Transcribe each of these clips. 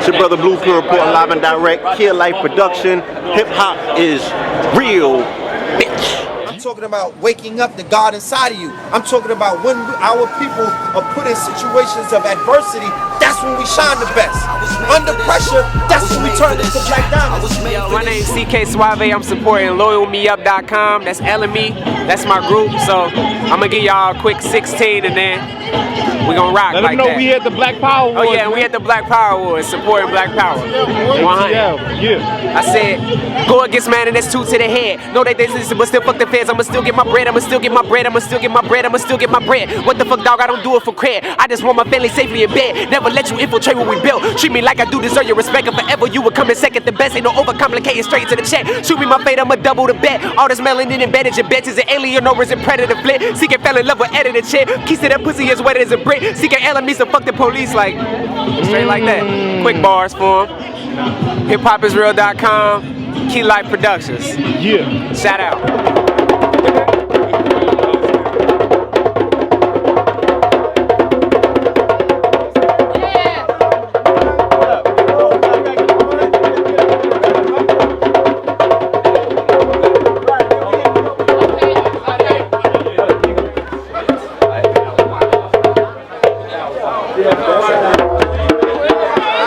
It's your brother Blue Pill reporting live and direct. Kill Life Production. Hip hop is real, bitch. I'm talking about waking up the God inside of you. I'm talking about when our people are put in situations of adversity, that's when we shine the best. Under pressure, that's when we turn into black diamonds. My name's C.K. Suave. I'm supporting LoyalMeUp.com. That's LME. That's my group. So I'm gonna give y'all a quick 16 and then we gonna rock. Let like them know that. we had the Black Power Wars. Oh yeah, we had the Black Power Wars supporting Black Power. 100. Yeah. I said, go against man and that's 2 to the head. Know that they listen, but still fuck the feds. I'ma still get my bread. I'ma still get my bread. I'ma still get my bread. I'ma still get my bread. What the fuck, dog? I don't do it for cred. I just want my family safely in bed. Never let you infiltrate what we built. Treat me like I do deserve your respect. And forever you would come in second. The best ain't no overcomplicating, straight to the check. Shoot me my fate, I'ma double the bet. All this melanin embedded your bets. Is an alien or is it predator flit? CK fell in love with edited shit. Keys to that pussy as wet as a brick. CK LME so fuck the police like straight like that. Quick bars for him. HipHopIsReal.com. Key Life Productions. Yeah. Shout out.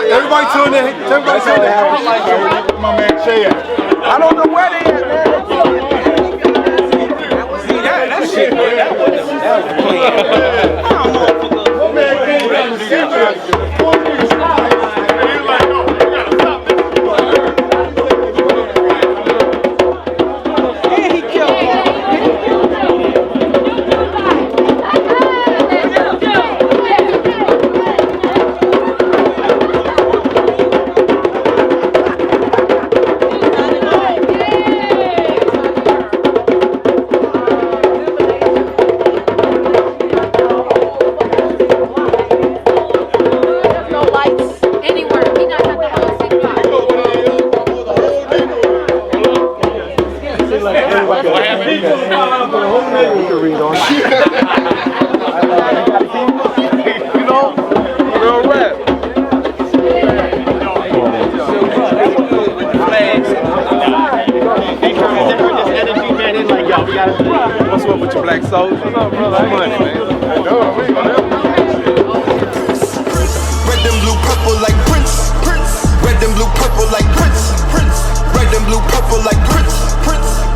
Everybody tune in. Everybody tune in. My man Shay. I don't know where they at, man. That shit, man. That was clean. My man came down the street. What's up with your black soldiers? What's up, brother? Money, man. Red and blue, purple like Prince. Red and blue, purple like Prince. Red and blue, purple like Prince.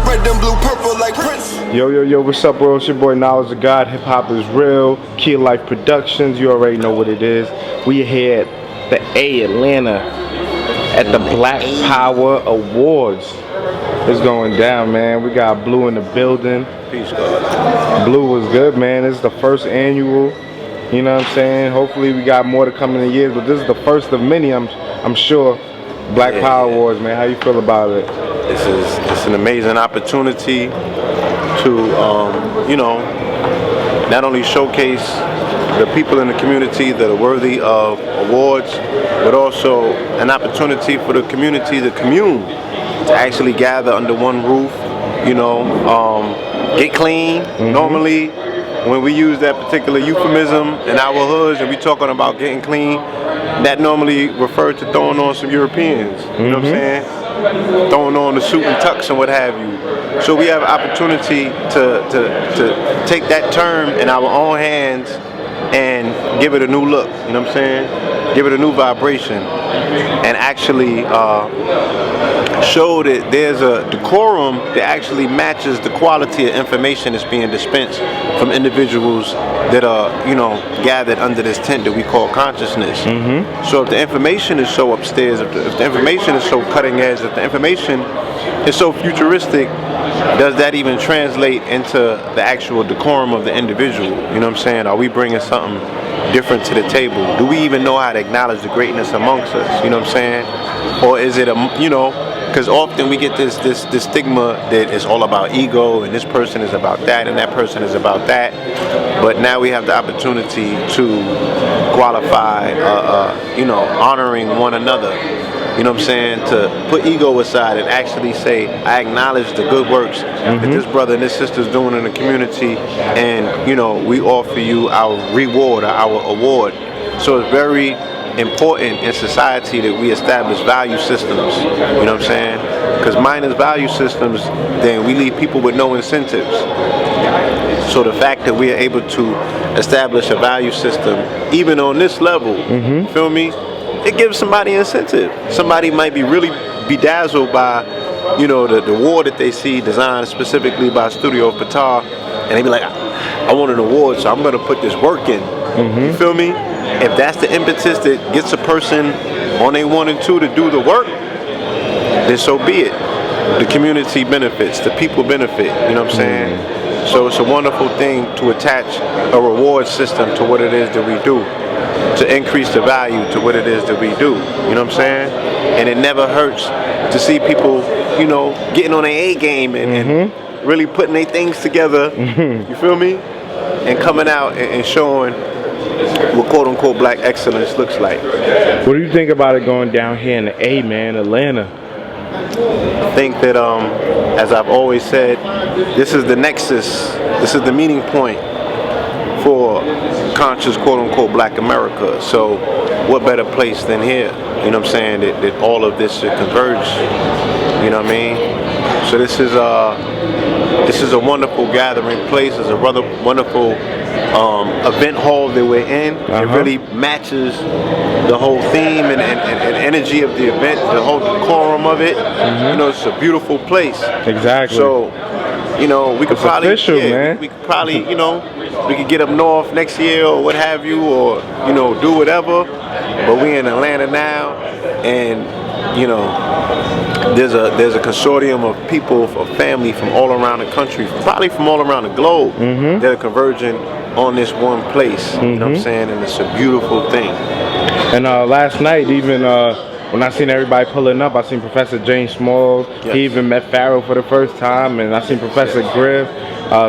Red and blue, purple like Prince. Yo, what's up, bro? It's your boy Knowledge of God. Hip Hop is Real. Kill Life Productions. You already know what it is. We here at the Atlanta at the Black Power Awards. It's going down, man. We got Blue in the building. Peace, God. Blue was good, man. This is the first annual. You know what I'm saying? Hopefully we got more to come in the years, but this is the first of many. I'm sure. Black Power Awards, man. How you feel about it? It's an amazing opportunity to you know, not only showcase the people in the community that are worthy of awards, but also an opportunity for the community to commune, to actually gather under one roof, you know, get clean. Normally, when we use that particular euphemism in our hoods and we talking about getting clean, that normally referred to throwing on some Europeans, you know what I'm saying? Throwing on the suit and tux and what have you. So we have an opportunity to take that term in our own hands and give it a new look, you know what I'm saying? Give it a new vibration and actually show that there's a decorum that actually matches the quality of information that's being dispensed from individuals that are, you know, gathered under this tent that we call consciousness. So if the information is so upstairs, if the information is so cutting edge, if the information is so futuristic, does that even translate into the actual decorum of the individual? You know what I'm saying? Are we bringing something different to the table? Do we even know how to acknowledge the greatness amongst us? You know what I'm saying? Or is it a, you know, because often we get this stigma that it's all about ego and this person is about that and that person is about that. But now we have the opportunity to qualify, you know, honoring one another. You know what I'm saying? To put ego aside and actually say, I acknowledge the good works that this brother and this sister's doing in the community, and, you know, we offer you our reward, our award. So it's very important in society that we establish value systems. You know what I'm saying? Because minus value systems, then we leave people with no incentives. So the fact that we are able to establish a value system, even on this level, feel me? It gives somebody incentive. Somebody might be really bedazzled by, you know, the award that they see designed specifically by Studio of Qatar, and they be like, I want an award, so I'm gonna put this work in. You feel me? If that's the impetus that gets a person on a 1 and 2 to do the work, then so be it. The community benefits, the people benefit, you know what I'm saying? So it's a wonderful thing to attach a reward system to what it is that we do, to increase the value to what it is that we do, you know what I'm saying? And it never hurts to see people, you know, getting on their A game and really putting their things together, you feel me? And coming out and showing what quote unquote black excellence looks like. What do you think about it going down here in the A, man, Atlanta? I think that, as I've always said, this is the nexus, this is the meeting point for conscious quote-unquote black America. So what better place than here, you know what I'm saying, that all of this should converge, you know what I mean? So this is a wonderful gathering place, it's a rather wonderful event hall that we're in. It really matches the whole theme and energy of the event, the whole decorum of it. You know, it's a beautiful place. Exactly. So, you know, we could It's probably, official, man. we could probably, you know, we could get up north next year or what have you, or, you know, do whatever. But we in Atlanta now, and, you know, there's a consortium of people, of family from all around the country, probably from all around the globe, that are converging on this one place. You know what I'm saying? And it's a beautiful thing. And last night, even when I seen everybody pulling up, I seen Professor James Smalls. Yes. He even met Pharaoh for the first time, and I seen Professor Griff,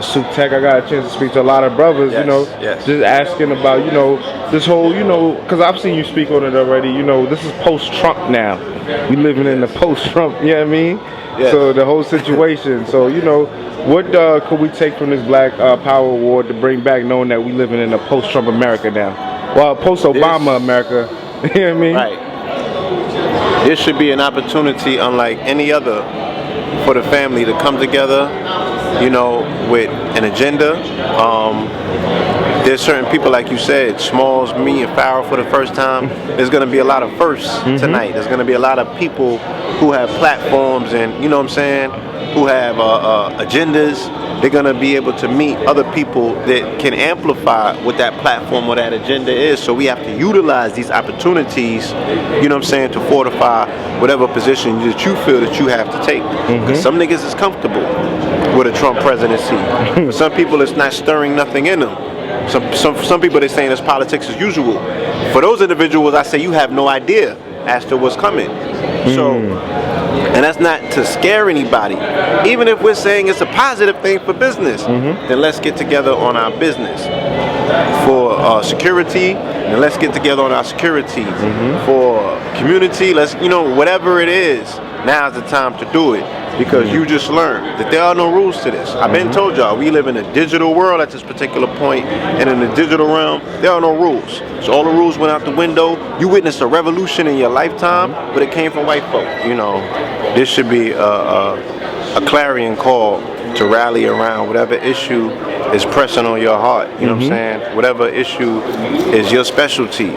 Suk Tech. I got a chance to speak to a lot of brothers, you know, just asking about, you know, this whole, you know, because I've seen you speak on it already. You know, this is post-Trump now. We living in the post-Trump, you know what I mean? Yes. So the whole situation. So, you know, what could we take from this Black Power Award to bring back, knowing that we living in a post-Trump America now? Well, post-Obama America, you know what I mean? Right. This should be an opportunity unlike any other for the family to come together, you know, with an agenda. There's certain people, like you said, Smalls, me, and Pharaoh for the first time. There's going to be a lot of firsts tonight. There's going to be a lot of people who have platforms and, you know what I'm saying, who have agendas. They're going to be able to meet other people that can amplify what that platform or that agenda is. So we have to utilize these opportunities, you know what I'm saying, to fortify whatever position that you feel that you have to take. Because some niggas is comfortable with a Trump presidency. For some people, it's not stirring nothing in them. Some people, they're saying it's politics as usual. For those individuals, I say you have no idea as to what's coming. So, and that's not to scare anybody. Even if we're saying it's a positive thing for business, then let's get together on our business. For security, and let's get together on our security. For community, let's, you know, whatever it is, now's the time to do it. Because you just learned that there are no rules to this. I've been told y'all, we live in a digital world at this particular point, and in the digital realm, there are no rules. So all the rules went out the window. You witnessed a revolution in your lifetime, but it came from white folk. You know, this should be a clarion call to rally around whatever issue is pressing on your heart. You know what I'm saying? Whatever issue is your specialty.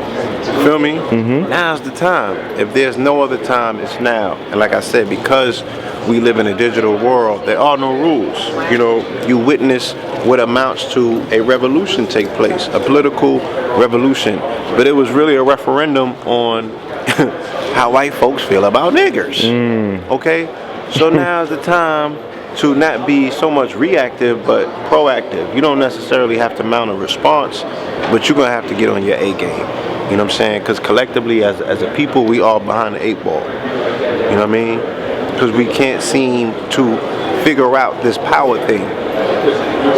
Feel me? Now's the time. If there's no other time, it's now. And like I said, because we live in a digital world, there are no rules. You know, you witness what amounts to a revolution take place, a political revolution. But it was really a referendum on how white folks feel about niggers. Okay? So now's the time to not be so much reactive, but proactive. You don't necessarily have to mount a response, but you're gonna have to get on your A game. You know what I'm saying? Because collectively, as a people, we all behind the 8 ball. You know what I mean? Because we can't seem to figure out this power thing.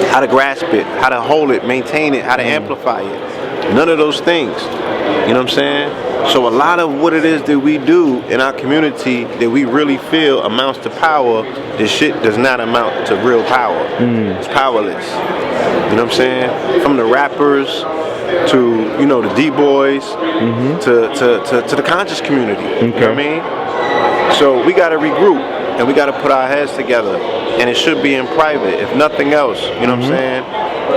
How to grasp it, how to hold it, maintain it, how to amplify it. None of those things. You know what I'm saying? So a lot of what it is that we do in our community that we really feel amounts to power, this shit does not amount to real power. It's powerless. You know what I'm saying? From the rappers to the D-boys, to the conscious community. You know what I mean? So we got to regroup and we got to put our heads together, and it should be in private, if nothing else. You know what I'm saying?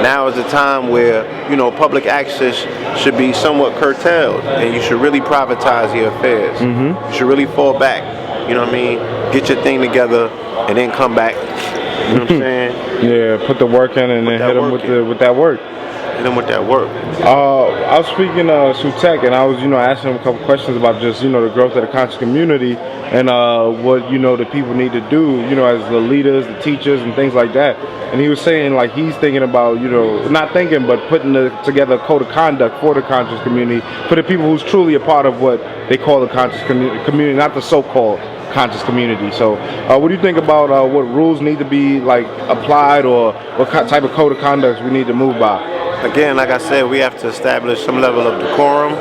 Now is the time where public access should be somewhat curtailed, and you should really privatize your affairs. You should really fall back. You know what I mean? Get your thing together and then come back. You know what I'm saying? Yeah, put the work in and then hit them with that work. Hit them with that work. I was speaking to Sutek, and I was asking him a couple questions about just the growth of the conscious community and what the people need to do as the leaders, the teachers, and things like that. And he was saying like he's thinking about not thinking but putting together a code of conduct for the conscious community, for the people who's truly a part of what they call the conscious community, not the so-called conscious community. So what do you think about what rules need to be like applied, or what type of code of conduct we need to move by? Again, like I said, we have to establish some level of decorum,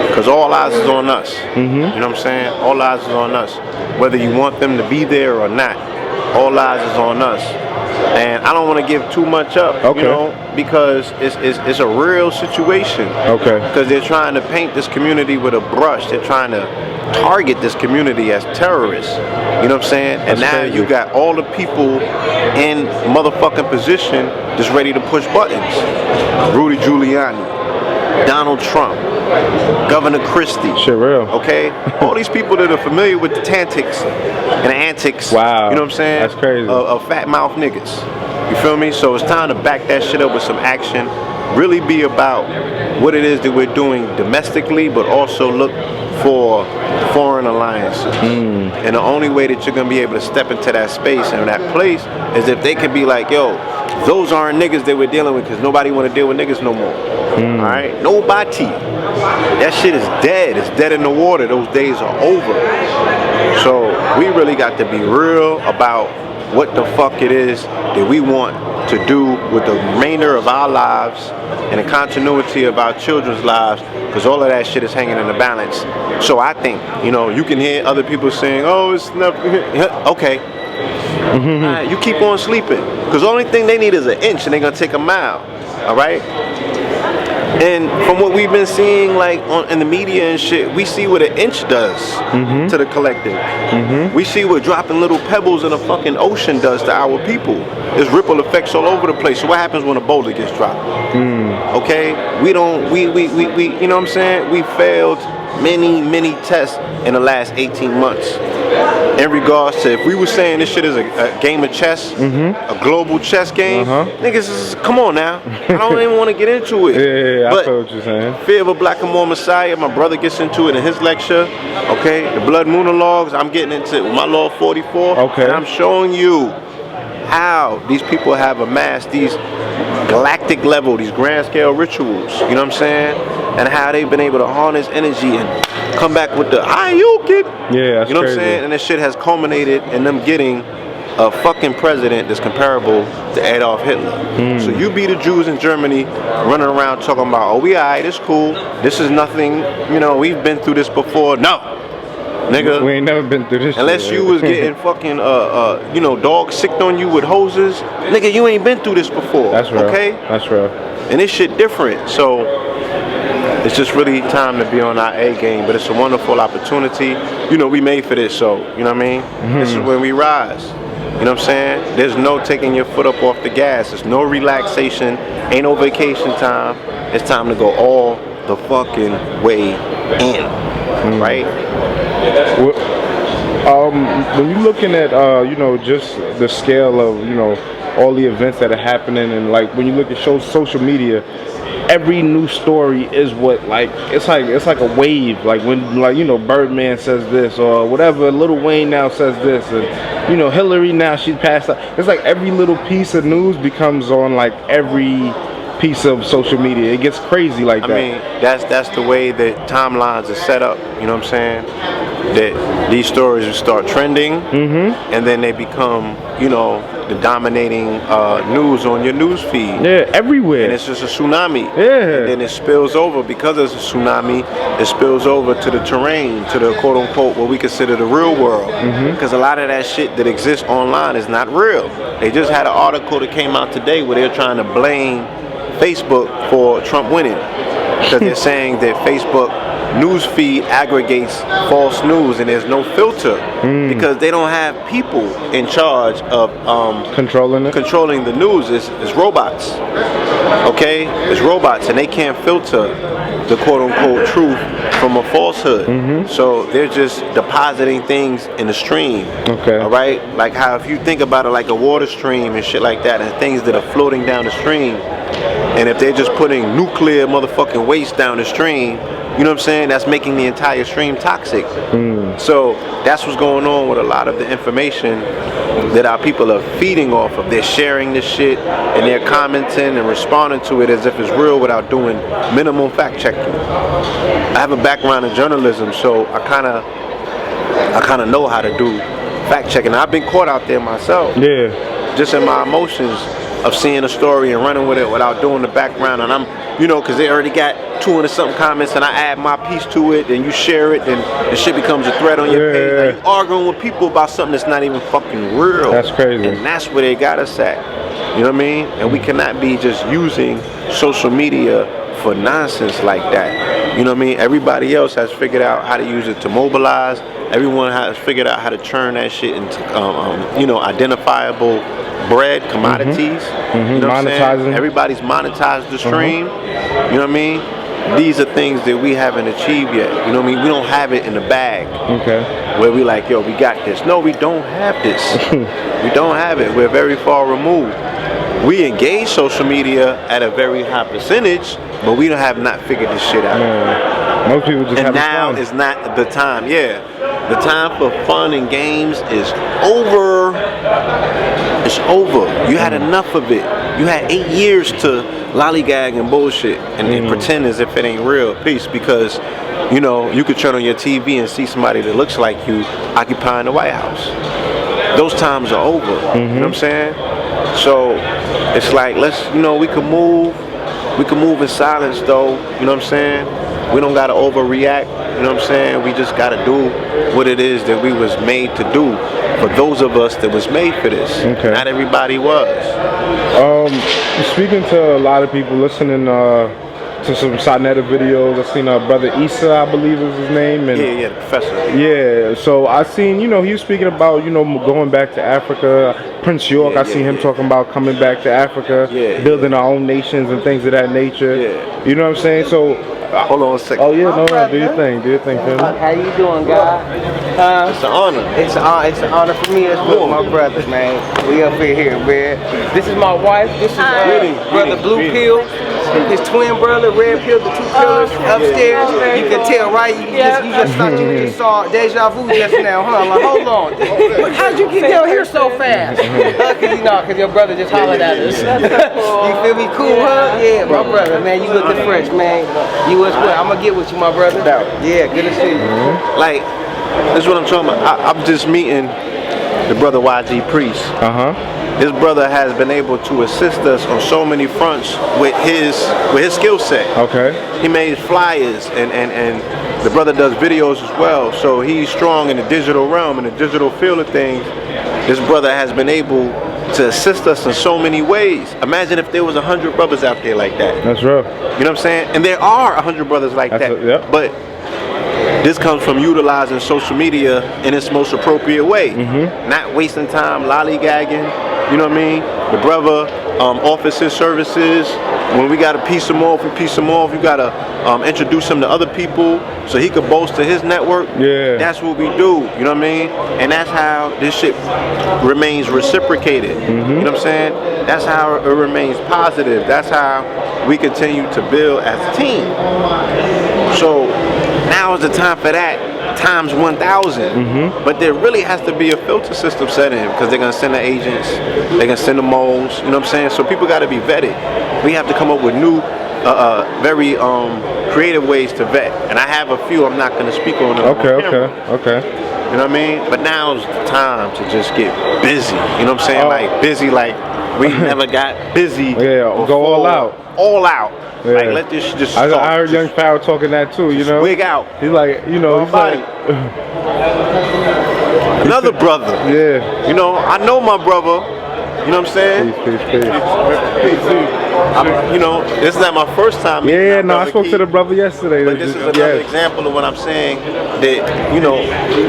because all eyes is on us. You know what I'm saying? All eyes is on us. Whether you want them to be there or not, all eyes is on us. And I don't want to give too much up, because it's a real situation. Because they're trying to paint this community with a brush. They're trying to target this community as terrorists. You know what I'm saying? And now you got all the people in motherfucking position just ready to push buttons. Rudy Giuliani, Donald Trump, Governor Christie. Shit real. Okay? All these people that are familiar with the tantics and the antics. Wow. You know what I'm saying? That's crazy. Of fat mouth niggas. You feel me? So it's time to back that shit up with some action. Really be about what it is that we're doing domestically, but also look for foreign alliances. And the only way that you're gonna be able to step into that space and that place is if they can be like, yo, those aren't niggas that we're dealing with, because nobody want to deal with niggas no more. All right, nobody. That shit is dead. It's dead in the water. Those days are over. So we really got to be real about what the fuck it is that we want to do with the remainder of our lives and the continuity of our children's lives, because all of that shit is hanging in the balance. So I think, you can hear other people saying, oh, it's not, okay. Right, you keep on sleeping, because the only thing they need is an inch and they're gonna take a mile. All right. And from what we've been seeing, like in the media and shit, we see what an inch does to the collective. We see what dropping little pebbles in a fucking ocean does to our people. There's ripple effects all over the place. So what happens when a boulder gets dropped? Okay, we you know what I'm saying? We failed many tests in the last 18 months. In regards to, if we were saying this shit is a game of chess, a global chess game, niggas, come on now. I don't even want to get into it. Yeah, but I feel what you're saying. Fear of a Black and More Messiah, my brother gets into it in his lecture. Okay, the Blood Moonologues, I'm getting into it with my Law 44. Okay. And I'm showing you how these people have amassed these galactic level, these grand scale rituals, you know what I'm saying? And how they've been able to harness energy and come back with the Ayukin. Yeah, that's you know what I'm crazy. saying? And this shit has culminated in them getting a fucking president that's comparable to Adolf Hitler. So you be the Jews in Germany running around talking about, oh, we alright, it's cool, this is nothing, we've been through this before. No, nigga. We ain't never been through this unless shit. you was getting fucking dogs sicked on you with hoses, nigga, you ain't been through this before. That's real. Okay? That's real. And this shit different. So it's just really time to be on our A game, but it's a wonderful opportunity. We made for this, so you know what I mean? This is when we rise. You know what I'm saying? There's no taking your foot up off the gas. There's no relaxation. Ain't no vacation time. It's time to go all the fucking way in. Right? When you're looking at just the scale of all the events that are happening, and like when you look at social media, every new story is it's like a wave. Like when Birdman says this or whatever, Lil Wayne now says this, and Hillary now she passed out. It's like every little piece of news becomes on like every piece of social media. It gets crazy like that. I mean, that's the way that timelines are set up. You know what I'm saying? That these stories will start trending, and then they become, the dominating news on your news feed. Yeah, everywhere. And it's just a tsunami. Yeah. And then it spills over, because there's a tsunami, it spills over to the terrain, to the quote unquote what we consider the real world. Because a lot of that shit that exists online is not real. They just had an article that came out today where they're trying to blame Facebook for Trump winning, because they're saying that Facebook news feed aggregates false news and there's no filter because they don't have people in charge of controlling the news. It's robots. Okay, it's robots, and they can't filter the quote-unquote truth from a falsehood. So they're just depositing things in the stream. Okay. All right, like how if you think about it like a water stream and shit like that, and things that are floating down the stream, and if they're just putting nuclear motherfucking waste down the stream, you know what I'm saying? That's making the entire stream toxic. So that's what's going on with a lot of the information that our people are feeding off of. They're sharing this shit and they're commenting and responding to it as if it's real without doing minimum fact checking. I have a background in journalism, so I kind of know how to do fact checking. I've been caught out there myself. Yeah. Just in my emotions of seeing a story and running with it without doing the background, and I'm, you know, because they already got 200-something comments, and I add my piece to it, and you share it, and the shit becomes a thread on your page. Now you arguing with people about something that's not even fucking real. That's crazy. And that's where they got us at. You know what I mean? And we cannot be just using social media for nonsense like that. You know what I mean? Everybody else has figured out how to use it to mobilize. Everyone has figured out how to turn that shit into, you know, identifiable bread, commodities. You know what I'm saying? Everybody's monetized the stream. You know what I mean? These are things that we haven't achieved yet. You know what I mean? We don't have it in the bag. Okay. Where we like, yo, we got this. No, we don't have this. We don't have it. We're very far removed. We engage social media at a very high percentage, but we have not figured this shit out. Most people just and now is not the time. Yeah, the time for fun and games is over. It's over. You had enough of it. You had 8 years to lollygag and bullshit and pretend as if it ain't real. Peace, because you know you could turn on your TV and see somebody that looks like you occupying the White House. Those times are over. You know what I'm saying? So it's like, let's, you know, we can move in silence though, you know what I'm saying? We don't gotta overreact, you know what I'm saying? We just gotta do what it is that we was made to do. For those of us that was made for this. Okay. Not everybody was. Speaking to a lot of people, listening to some Sonetta videos, I seen brother Issa, I believe is his name. And yeah, the professor. Yeah, so I seen, you know, he was speaking about, you know, going back to Africa. Prince York, I seen him talking about coming back to Africa, building our own nations and things of that nature. You know what I'm saying? So hold on a second. Oh yeah, no, do your thing, family. How you doing, guy? It's an honor. It's an honor for me as well, my brothers, man. We up here, man. This is my wife. This is brother Blue Pill. His twin brother, Red Pill, the two pillars upstairs. You can tell, right? You just thought you just saw deja vu just now, huh? Like, hold on. How'd you get down here so fast? Cause your brother just hollered at us. You feel me? Cool, huh? Yeah, my brother, man. You looking fresh, man. You as well. I'm gonna get with you, my brother. Yeah, good to see you. Like, this is what I'm talking about. I'm just meeting the brother YG Priest. His brother has been able to assist us on so many fronts with his skill set. Okay. He made flyers and the brother does videos as well. So he's strong in the digital realm, in the digital field of things. This brother has been able to assist us in so many ways. Imagine if there was 100 brothers out there like that. That's real. You know what I'm saying? And there are 100 brothers like that. Yep. But this comes from utilizing social media in its most appropriate way. Not wasting time lollygagging. You know what I mean? The brother offers his services. When we gotta piece him off, we piece him off. You gotta introduce him to other people so he could boast to his network. Yeah. That's what we do. You know what I mean? And that's how this shit remains reciprocated. You know what I'm saying? That's how it remains positive. That's how we continue to build as a team. So now is the time for that. Times 1,000. But there really has to be a filter system set in because they're gonna send the agents, they're gonna send the moles, you know what I'm saying? So people gotta be vetted. We have to come up with new, very creative ways to vet. And I have a few, I'm not gonna speak on them. Okay. You know what I mean? But now's the time to just get busy. You know what I'm saying? Like busy, like we never got busy. Yeah, go all out. All out. Yeah. Like let this shit just I heard Young Pharaoh talking that too, you know? Wig out. He's like, you know, he's like another brother. Yeah. You know, I know my brother. You know what I'm saying? Peace. You know, this is not my first time. Yeah, no, I spoke to the brother yesterday. But this is another example of what I'm saying, that, you know,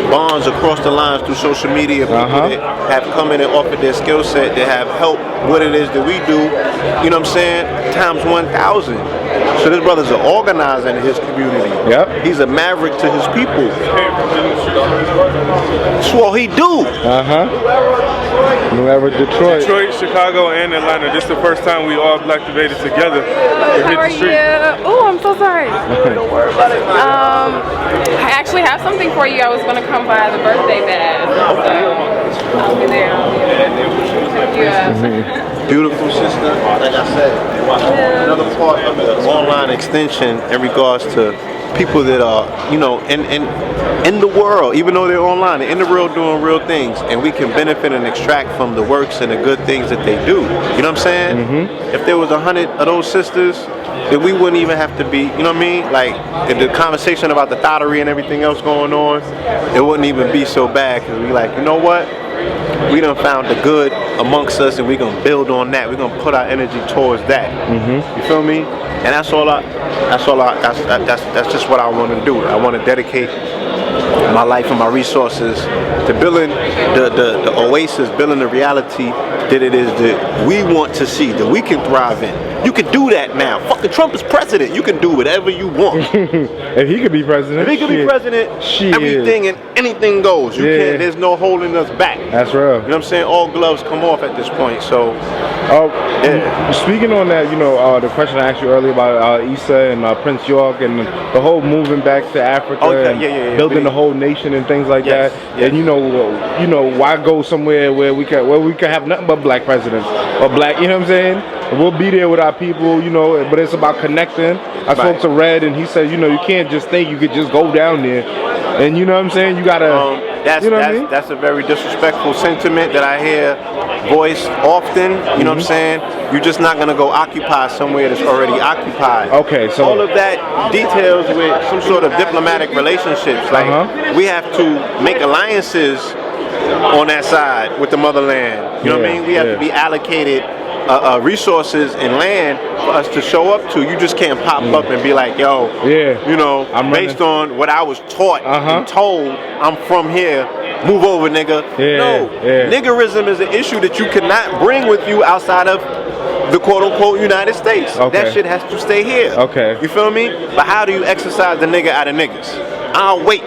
bonds across the lines through social media, people that have come in and offered their skill set, that have helped what it is that we do, you know what I'm saying, times 1,000. So this brother's an organizer in his community. Yep. He's a maverick to his people. That's what he do. New Era, Detroit. Detroit, Chicago, and Atlanta. This is the first time we all activated together. How are you? Oh, I'm so sorry. Don't worry about it. I actually have something for you. I was gonna come by the birthday bash. So I'll be there. Yeah. Beautiful sister. Like I said, another part of the online extension in regards to people that are, you know, in the world, even though they're online, they're in the world doing real things, and we can benefit and extract from the works and the good things that they do. You know what I'm saying? If there was 100 of those sisters, then we wouldn't even have to be, you know what I mean? Like, the conversation about the thottery and everything else going on, it wouldn't even be so bad, because we like, you know what? We done found the good amongst us, and we're gonna build on that. We're gonna put our energy towards that. You feel me? And that's just what I want to do. I want to dedicate my life and my resources to building the oasis, building the reality that it is that we want to see, that we can thrive in. You can do that now. Fucking Trump is president. You can do whatever you want. If he could be president, if he could be president, everything and anything goes. You can't. There's no holding us back. That's real. You know what I'm saying? All gloves come off at this point. So, speaking on that, you know, the question I asked you earlier about Issa and Prince York and the whole moving back to Africa and building the whole nation and things like that. And you know, why go somewhere where we can have nothing but black presidents or black? You know what I'm saying? We'll be there with our people, you know, but it's about connecting. I spoke to Reid, and he said, you know, you can't just think you could just go down there. And you know what I'm saying? You gotta, that's a very disrespectful sentiment that I hear voiced often. You know what I'm saying? You're just not gonna go occupy somewhere that's already occupied. Okay, so all of that details with some sort of diplomatic relationships. Like we have to make alliances on that side with the motherland. You know what I mean? We have to be allocated resources and land for us to show up to. You just can't pop up and be like, yo, you know, based on what I was taught and told, I'm from here, move over, nigga. No, niggerism is an issue that you cannot bring with you outside of the quote-unquote United States. That shit has to stay here. You feel me? But how do you exercise the nigga out of niggas? I'll wait.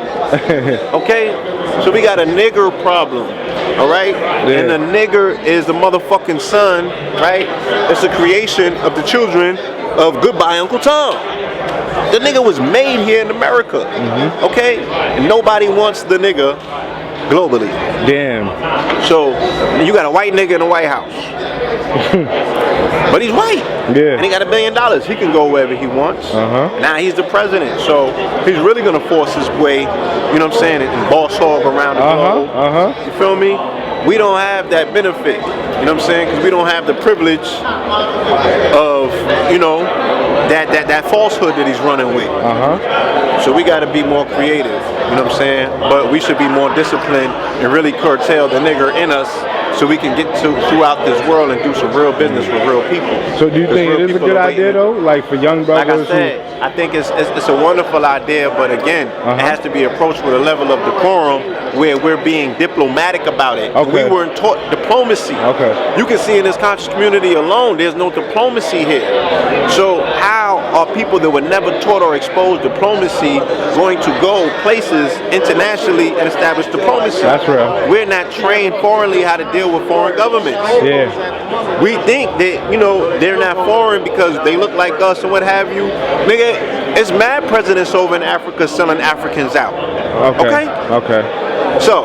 So we got a nigger problem. Alright? And the nigger is the motherfucking son, right? It's a creation of the children of Goodbye Uncle Tom. The nigga was made here in America. Okay? And nobody wants the nigga globally. Damn. So you got a white nigga in the White House. But he's white. And he got $1 billion. He can go wherever he wants. Now he's the president. So he's really gonna force his way, you know what I'm saying, and boss hog around the globe. You feel me? We don't have that benefit. You know what I'm saying? Because we don't have the privilege of, you know, that falsehood that he's running with. So we got to be more creative, you know what I'm saying? But we should be more disciplined and really curtail the nigger in us so we can get throughout this world and do some real business with real people. So do you think it is a good idea though? Like for young brothers? Like I said, I think it's a wonderful idea, but again, it has to be approached with a level of decorum where we're being diplomatic about it. We weren't taught diplomacy. You can see in this conscious community alone, there's no diplomacy here. So how are people that were never taught or exposed diplomacy going to go places internationally and establish diplomacy? That's real. We're not trained foreignly how to deal with foreign governments. We think that, you know, they're not foreign because they look like us and what have you. Nigga, it's mad presidents over in Africa selling Africans out. So,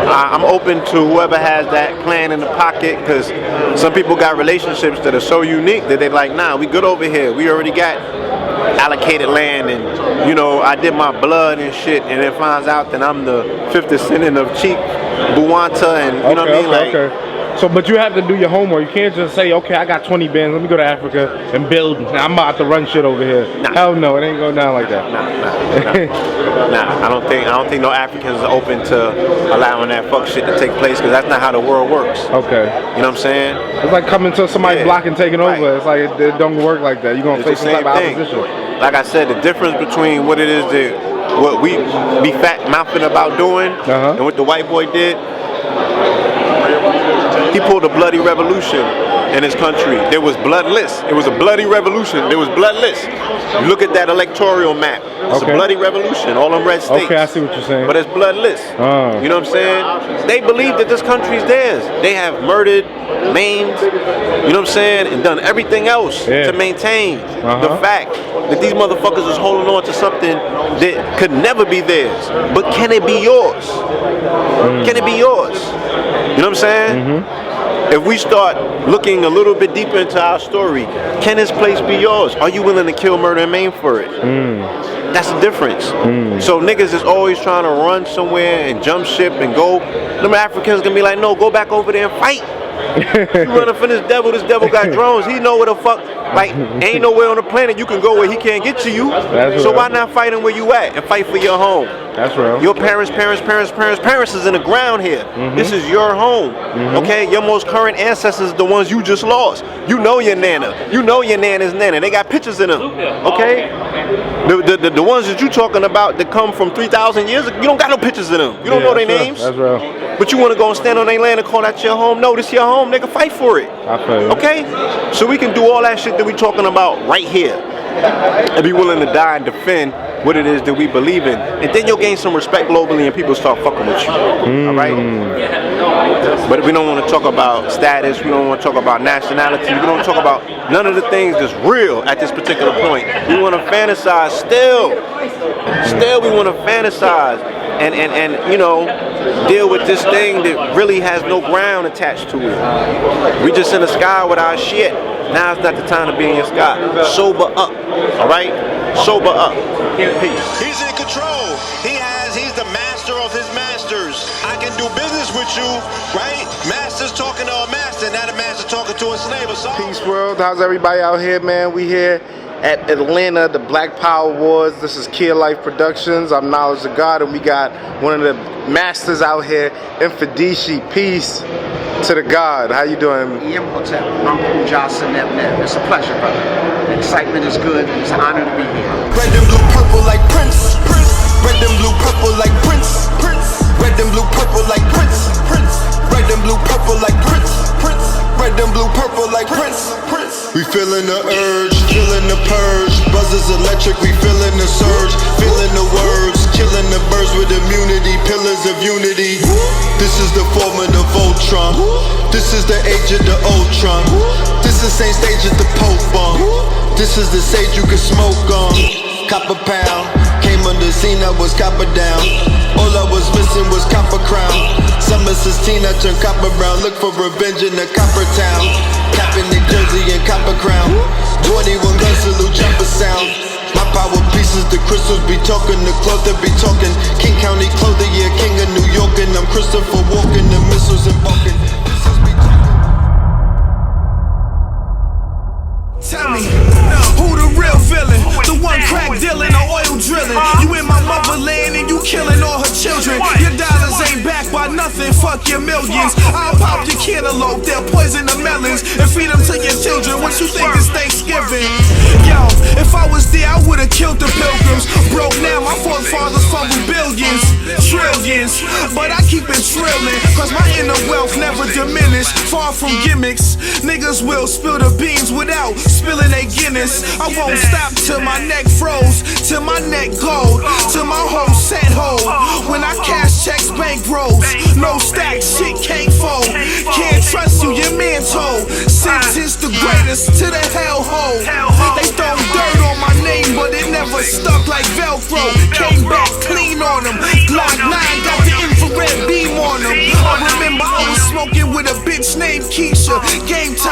I'm open to whoever has that plan in the pocket, because some people got relationships that are so unique that they're like, nah, we good over here. We already got allocated land, and, you know, I did my blood and shit, and it finds out that I'm the fifth descendant of Chief Buwanta, and, you know what I mean? Like, So, but you have to do your homework. You can't just say, okay, I got 20 bands. Let me go to Africa and build. I'm about to run shit over here. Nah. Hell no, it ain't going down like that. Nah, I don't think no Africans are open to allowing that fuck shit to take place because that's not how the world works. Okay. You know what I'm saying? It's like coming to somebody's block and taking over. Right. It's like it don't work like that. You're gonna face some type of opposition. Like I said, the difference between what it is that what we be fat mouthing about doing and what the white boy did, he pulled a bloody revolution in his country. There was bloodless. It was a bloody revolution. There was bloodless. You look at that electoral map. It's a bloody revolution. All them red states. Okay, I see what you're saying. But it's bloodless. You know what I'm saying? They believe that this country's theirs. They have murdered, maimed, you know what I'm saying, and done everything else to maintain the fact that these motherfuckers is holding on to something that could never be theirs. But can it be yours? Can it be yours? You know what I'm saying? If we start looking a little bit deeper into our story, can this place be yours? Are you willing to kill, murder, and maim for it? That's the difference. So niggas is always trying to run somewhere and jump ship and go. Them Africans gonna be like, no, go back over there and fight. You running from this devil got drones. He know where the fuck, like, ain't nowhere on the planet you can go where he can't get to you. So why not fight him where you at and fight for your home? That's real. Your parents is in the ground here. This is your home. Okay? Your most current ancestors are the ones you just lost. You know your nana. You know your nana's nana. They got pictures in them. Okay? The ones that you talking about that come from 3,000 years ago, you don't got no pictures of them. You don't know their names. That's real. But you want to go and stand on their land and call that your home? No, this your home, nigga. Fight for it. I feel you. Okay? So we can do all that shit that we talking about right here and be willing to die and defend what it is that we believe in. And then you'll gain some respect globally and people start fucking with you. All right? But we don't want to talk about status. We don't want to talk about nationality. We don't want to talk about none of the things that's real at this particular point. We want to fantasize still. Still we want to fantasize and you know, deal with this thing that really has no ground attached to it. We just in the sky with our shit. Now it's not the time to be in your sky. Sober up. All right? Sober up. Peace. He's in control. He's the master of his masters. I can do business with you, right? Master's talking to a master, now the master talking to a slave. Peace world. How's everybody out here, man? We here at Atlanta, the Black Power Awards. This is Kid Life Productions. I'm Knowledge of God, and we got one of the masters out here, Infadishi. Peace to the God. How you doing? I'm Jocelyn Nebnev. It's a pleasure, brother. The excitement is good. It's an honor to be here. Red and blue, purple like Prince. Red and blue, purple like Prince. Red and blue, purple like Prince. Red and blue, purple like Prince. Red and blue, purple like Prince. We feeling the urge, feeling the purge. Buzzers electric, we feeling the surge. Feeling the words, killing the birds with immunity. Pillars of unity. This is the form of the Voltron. This is the age of the Ultron. This is same stage as the Pope bomb. This is the sage you can smoke on. Copper pound, came on the scene, I was copper down. All I was missing was copper crown. Summer 16, I turned copper brown. Look for revenge in the copper town. Capping New Jersey and copper crown. 21 gun salute, jumper sound. My power pieces, the crystals be talking, the cloth that be talking. King County clothing, yeah, king of New York, and I'm Christopher Walken, the missiles and balking. Tell me, who the real villain? The one crack dealing or oil drilling? You in my motherland and you killing all her children. Your dollars ain't backed by nothing, fuck your millions. I'll pop your cantaloupe, they'll poison the melons and feed them to your children. What you think is Thanksgiving? Yo, if I was there, I would've killed the pilgrims. Broke now, my forefathers fumbled billions, trillions. But I keep it trilling, cause my inner wealth never diminished. Far from gimmicks, niggas will spill the beans without spilling they Guinness. I won't stop till my neck froze, till my neck gold, till my whole set hold. When I cash checks, bank rolls, no stack, shit can't fold. Can't trust you, your man told. Sentence the greatest to the hellhole. They throw dirt on my name, but it never stuck like Velcro. Came back clean on them. Glock 9 got the infrared beam on them. I remember I was smoking with a bitch named Keisha. Game time.